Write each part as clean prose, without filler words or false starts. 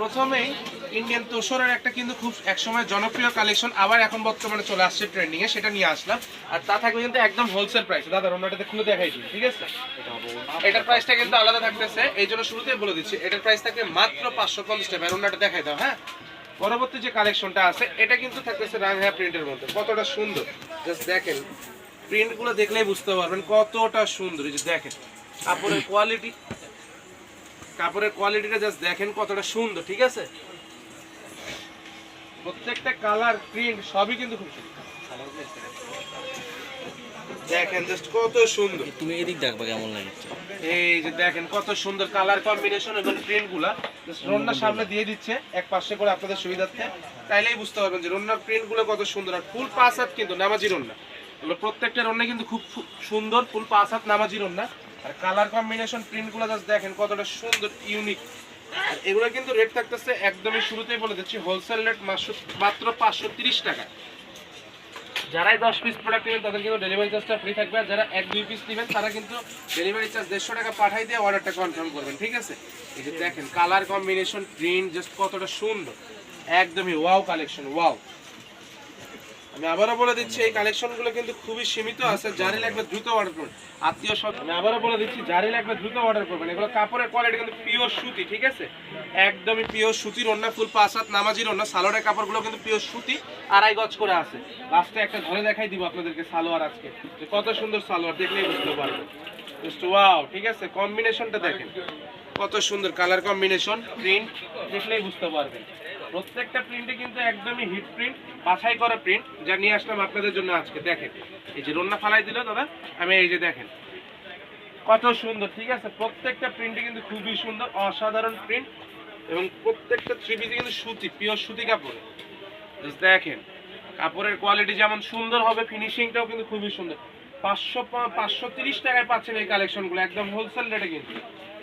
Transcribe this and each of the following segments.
প্রথমেই ইন্ডিয়ান তোসরের একটা কিন্তু খুব একসময় জনপ্রিয় কালেকশন, আবার এখন বর্তমানে চলে আসছে ট্রেন্ডিংয়ে, সেটা নিয়ে আসলাম। আর তা থাকবে কিন্তু একদম হোলসেল প্রাইস। দাদা ওনাটাতে খুলে দেখাই দিই, ঠিক আছে? এটার প্রাইসটা কিন্তু আলাদা থাকতেছে, এই জন্য শুরুতেই বলে দিচ্ছি এটার প্রাইস থাকবে মাত্র 550 টাকা। আর ওনাটা দেখাই দাও। হ্যাঁ, পরবর্তী যে কালেকশনটা আছে এটা কিন্তু থাকতেছে রানহা প্রিন্টের মধ্যে। কতটা সুন্দর জাস্ট দেখেন, প্রিন্টগুলো দেখলেই বুঝতে পারবেন কতটা সুন্দর। এই যে দেখেন কাপড়ের কোয়ালিটি, কাপড়ের কোয়ালিটিটা জাস্ট দেখেন কতটা সুন্দর, ঠিক আছে? প্রত্যেকটা কালার প্রিন্ট সবই কিন্তু খুব সুন্দর। দেখেন জাস্ট কত সুন্দর। তুমি এদিক দেখবা কেমন লাগে। এই যে দেখেন কত সুন্দর কালার কম্বিনেশন এবং প্রিন্টগুলা রন্নার সামনে দিয়ে দিচ্ছে এক পাশে করে আপনাদের সুবিধার্থে, তাইলেই বুঝতে পারবেন যে রন্নার প্রিন্টগুলো কত সুন্দর। আর ফুল পাঁচ হাত কিন্তু নামাজি রন্না, এগুলো প্রত্যেকটা রন্না কিন্তু খুব সুন্দর, ফুল পাঁচ হাত নামাজি রন্না। আর কালার কম্বিনেশন প্রিন্টগুলো জাস্ট দেখেন কতটা সুন্দর, ইউনিক। আর এগুলো কিন্তু রেট থাকতেছে একদমই শুরুতেই বলে দিচ্ছি হোলসেল রেট মাত্র 530 টাকা। যারাই 10 পিস প্রোডাক্ট নেবেন তাদের কিন্তু ডেলিভারি চার্জটা ফ্রি থাকবে। আর যারা 1-2 পিস নেবেন তারা কিন্তু ডেলিভারি চার্জ 150 টাকা পাঠাই দিয়ে অর্ডারটা কনফার্ম করবেন, ঠিক আছে? এই যে দেখেন কালার কম্বিনেশন প্রিন্ট জাস্ট কতটা সুন্দর, একদমই ওয়াও কালেকশন, ওয়াও। আমি আবারও বলে দিচ্ছি এই কালেকশনগুলো কিন্তু খুবই সীমিত আছে, যারই লাগবে দ্রুত অর্ডার করুন। আত্মীয় সব আমি আবারও বলে দিচ্ছি যারই লাগবে দ্রুত অর্ডার করবেন। এগুলো কাপড়ের কোয়ালিটি কিন্তু পিওর সুতি, ঠিক আছে? একদমই পিওর সুতির ওড়না, ফুল পাঁচ হাত নামাজির ওড়না। সালোয়ারের কাপড়গুলো কিন্তু পিওর সুতি, 2.5 গজ করে আছে। লাস্টে একটা ধরে দেখাই দিব আপনাদেরকে সালোয়ার আজকে, যে কত সুন্দর সালোয়ার, দেখলেই বুঝতে পারবেন। জাস্ট ওয়াও, ঠিক আছে? কম্বিনেশনটা দেখেন কত সুন্দর, কালার কম্বিনেশন প্রিন্ট দেখলেই বুঝতে পারবেন। প্রত্যেকটা প্রিন্টে কিন্তু একদমই হিট প্রিন্ট, বাছাই করা প্রিন্ট, যা নিয়ে আসলাম আপনাদের জন্য আজকে। দেখেন এই যে রন্না ফালাই দিল দাদা, আমি এই যে দেখেন কত সুন্দর, ঠিক আছে? প্রত্যেকটা প্রিন্টে কিন্তু খুবই সুন্দর, অসাধারণ প্রিন্ট। এবং প্রত্যেকটা থ্রি পিসে কিন্তু সুতি, পিওর সুতি কাপড়ে। দেখেন কাপড়ের কোয়ালিটি যেমন সুন্দর হবে, ফিনিশিংটাও কিন্তু খুবই সুন্দর। 530 টাকায় পাচ্ছেন এই কালেকশনগুলো একদম হোলসেল রেটে। কিন্তু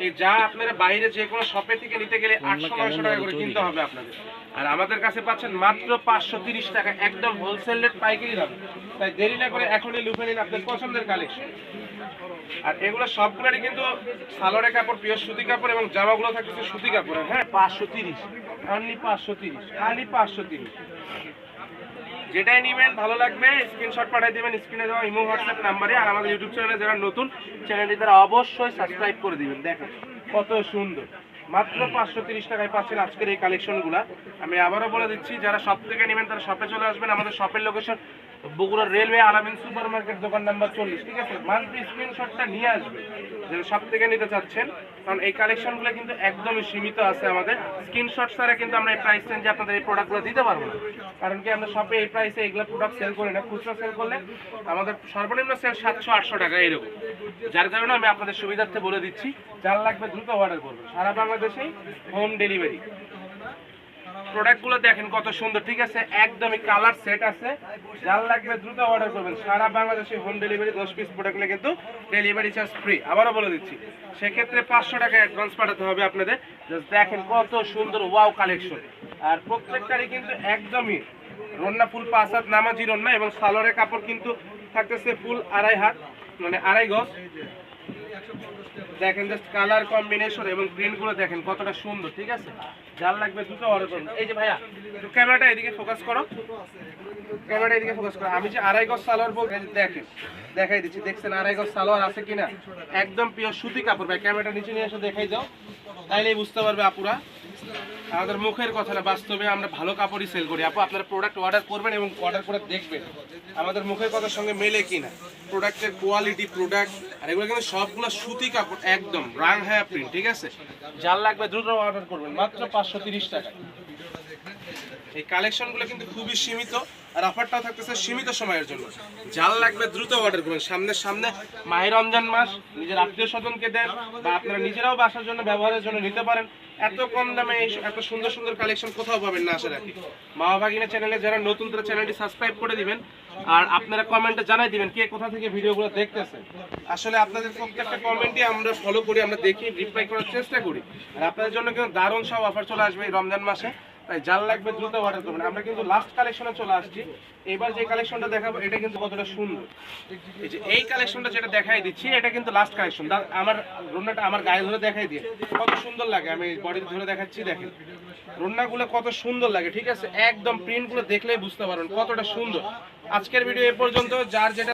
এই যা আপনারা বাইরে যে কোনো শপে থেকে নিতে গেলে 800-900 টাকা করে কিনতে হবে আপনাদের, আর আমাদের কাছে পাচ্ছেন মাত্র 530 টাকা একদম হোলসেল রেট, পাইকারি দাম। তাই দেরি না করে এখনই লুফে নিন আপনাদের পছন্দের কালেকশন। আর এগুলো সবগুলোরই কিন্তু সালোয়ারের কাপড় পিওর সুতি কাপড়, এবং জামাগুলো থাকছে সুতি কাপড়ের। হ্যাঁ, 530, অনলি 530, খালি 530। যেটাই নেবেন ভালো লাগবে স্ক্রিনশট পাঠিয়ে দেবেন স্ক্রিনে দেওয়া ইমো হোয়াটসঅ্যাপ নাম্বারে। আর আমাদের ইউটিউব চ্যানেলে যারা নতুন, চ্যানেলটি তারা অবশ্যই সাবস্ক্রাইব করে দিবেন। দেখেন কত সুন্দর, মাত্র 530 টাকায় পাচ্ছেন আজকের এই কালেকশনগুলো। আমি আবারও বলে দিচ্ছি যারা শপ থেকে নেবেন তারা শপে চলে আসবেন। আমাদের শপের লোকেশন বগুড়া রেলওয়ে আলামিন সুপার মার্কেট, দোকান নাম্বার 40, ঠিক আছে? মাস্ট স্ক্রিনশটটা নিয়ে আসবে যারা শপ থেকে নিতে চাচ্ছেন, কারণ এই কালেকশনগুলো কিন্তু একদমই সীমিত আছে আমাদের। স্ক্রিনশট ছাড়া কিন্তু আমরা এই প্রাইস রেঞ্জে আপনাদের এই প্রোডাক্টগুলো দিতে পারবো না, কারণ কি আমরা শপে এই প্রাইসে এগুলো প্রোডাক্ট সেল করি না। খুচরা সেল করলে আমাদের সর্বনিম্ন সেল 700-800 টাকা এরকম। যার কারণে আমি আপনাদের সুবিধার্থে বলে দিচ্ছি যার লাগবে দ্রুত অর্ডার করবেন, সারা বাংলাদেশেই হোম ডেলিভারি। প্রোডাক্টগুলো দেখেন কত সুন্দর, ঠিক আছে? একদমই কালার সেট আছে, যার লাগবে দ্রুত অর্ডার করবেন, সারা বাংলাদেশে হোম ডেলিভারি। 10 পিস প্রোডাক্ট নিলে কিন্তু ডেলিভারি চার্জ ফ্রি। আবারও বলে দিচ্ছি সেক্ষেত্রে 500 টাকা অ্যাডভান্স পাঠাতে হবে আপনাদের। জাস্ট দেখেন কত সুন্দর ওয়াও কালেকশন। আর প্রত্যেকটারই কিন্তু একদমই রন্না ফুল 5 হাত নামাজি রন্না, এবং সালোয়ারের কাপড় কিন্তু থাকতেছে ফুল 2.5 হাত, মানে 2.5 গজ। দেখেন জাস্ট কালার কম্বিনেশন এবং প্রিন্টগুলো দেখেন কতটা সুন্দর, ঠিক আছে? যার লাগবে দুটো অর্ডার করুন। এই যে ভাইয়া একটু ক্যামেরাটা এদিকে ফোকাস করো, ক্যামেরাটা এদিকে ফোকাস করো। আমি যে 2.5 গজ সালোয়ার বলতে দেখেন দেখাই দিচ্ছি, দেখছেন 2.5 গজ সালোয়ার আছে কিনা? একদম পিওর সুতি কাপড়। ভাই ক্যামেরাটা নিচে নিয়ে এসে দেখাই দাও, তাইলেই বুঝতে পারবে আপুরা। আমাদের মুখের কথা না, বাস্তবে আমরা ভালো কাপড়ই সেল করি। আপু আপনারা প্রোডাক্ট অর্ডার করবেন এবং অর্ডার করে দেখবেন আমাদের মুখের কথার সঙ্গে মেলে কিনা, প্রোডাক্টের কোয়ালিটি, প্রোডাক্ট। আর এগুলো কিন্তু সবগুলো সুতি কাপড়, একদম রানহা প্রিন্ট, ঠিক আছে? যার লাগবে দ্রুত অর্ডার করবেন মাত্র 530 টাকা। এই কালেকশনগুলো কিন্তু খুবই সীমিত, আর অফারটাও থাকতেছে সীমিত সময়ের জন্য। যার লাগবে দ্রুত অর্ডার করবেন। সামনে মাহে রমজান মাস, নিজের আত্মীয় স্বজনকে দেন বা আপনারা নিজেরাও বাসার জন্য ব্যবহারের জন্য নিতে পারেন। এত কম দামে এত সুন্দর সুন্দর কালেকশন কোথাও পাবেন না আশা রাখি। মা ভাগিনা চ্যানেলে যারা নতুন তারা চ্যানেলটি সাবস্ক্রাইব করে দিবেন, আর আপনারা কমেন্টে জানাই দিবেন কে কোথা থেকে ভিডিওগুলো দেখতেছেন। আসলে আপনাদের প্রত্যেকটা কমেন্টই আমরা ফলো করি, আমরা দেখি, রিপ্লাই করার চেষ্টা করি। আর আপনাদের জন্য কিন্তু দারুণ সব অফার চলে আসবে এই রমজান মাসে। তাই যার লাগবে দ্রুত অর্ডার করবেন। আমরা কিন্তু লাস্ট কালেকশনে চলে আসছি। এবার যে কালেকশনটা দেখাবো এটা কিন্তু কতটা সুন্দর। এই যে এই কালেকশনটা যেটা দেখাই দিচ্ছি এটা কিন্তু লাস্ট কালেকশন। আমার রন্নাটা আমার গায়ে ধরে দেখাই দিয়ে কত সুন্দর লাগে, আমি বডিতে ধরে দেখাচ্ছি। দেখেন রন্নাগুলো কত সুন্দর লাগে, ঠিক আছে? একদম প্রিন্টগুলো দেখলেই বুঝতে পারবেন কতটা সুন্দর। আজকের ভিডিও এ পর্যন্ত। যার যেটা